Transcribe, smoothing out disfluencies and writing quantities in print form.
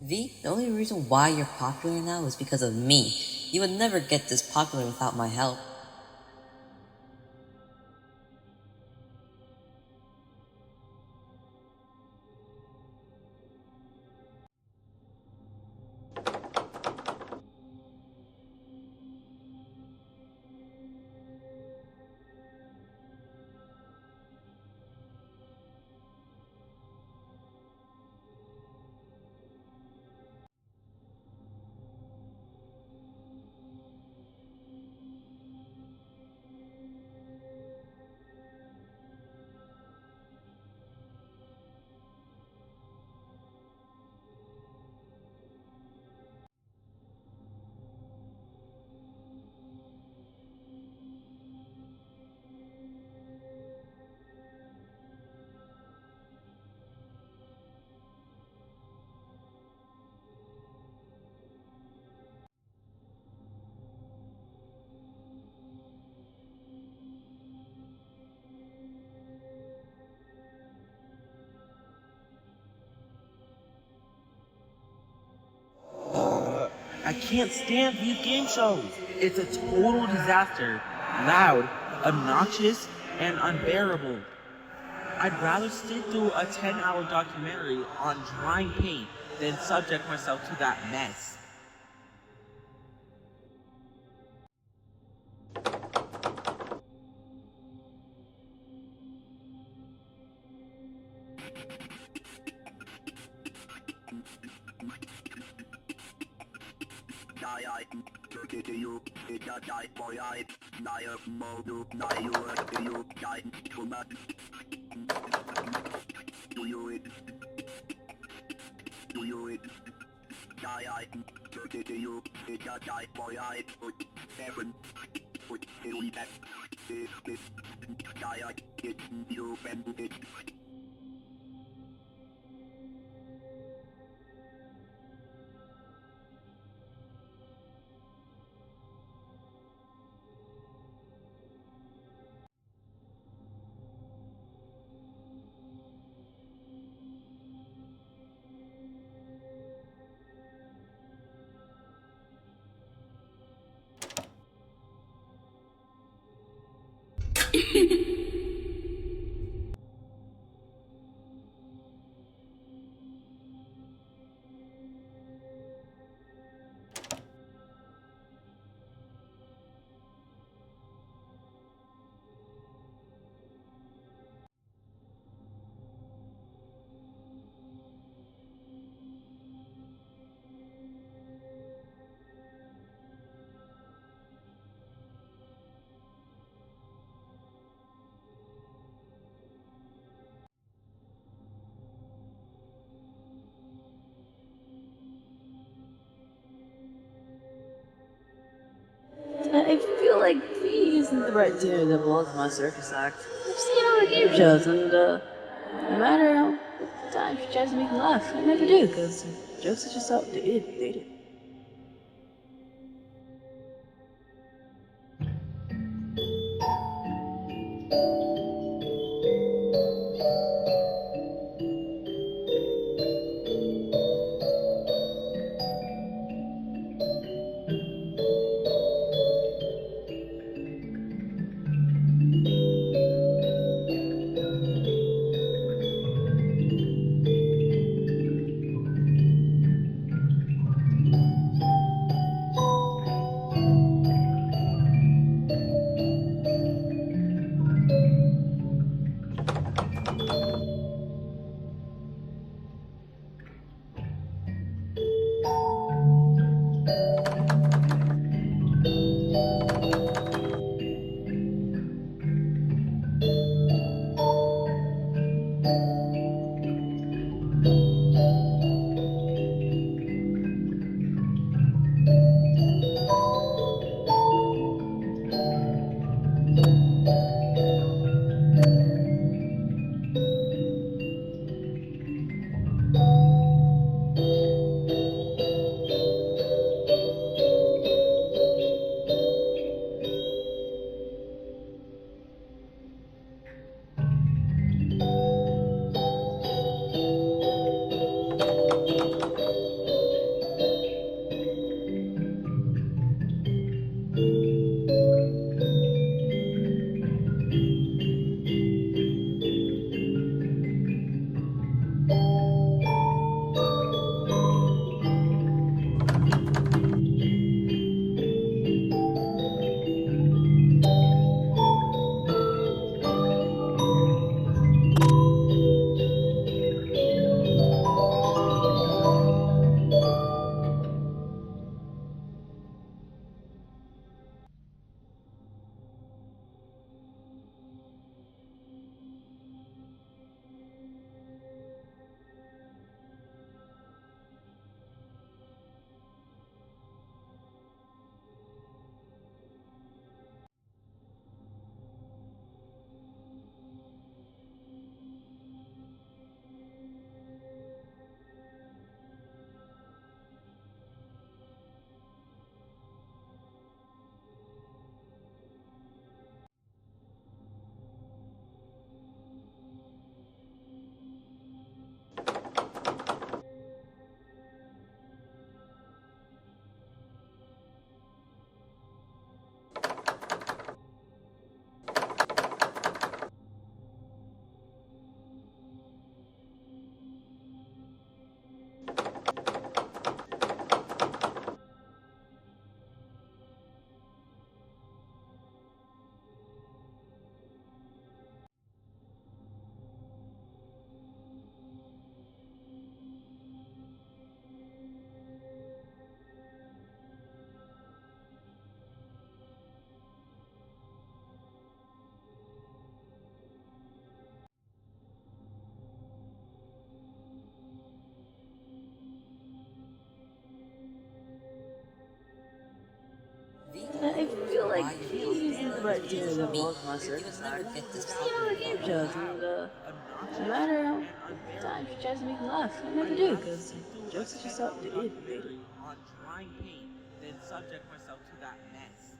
V, the only reason why you're popular now is because of me. You would never get this popular without my help. I can't stand these game shows. It's a total disaster. Loud, obnoxious, and unbearable. I'd rather sit through a 10-hour documentary on drying paint than subject myself to that mess. I feel like he isn't the right dude that belongs in my circus act. I've seen all the game shows, and no matter how many times she tries to make me laugh, I never do, because jokes are just outdated. feel like why you're he's popular the right is dude because that of me. blows my You would circus never act. get this I've seen all popular the game without shows, me. and obnoxious, no matter and how times unbearable. she tries to make me laugh, I never I'd do, rather because sit through a jokes are just 10-hour out to irritate. documentary on drying paint than subject myself to that mess.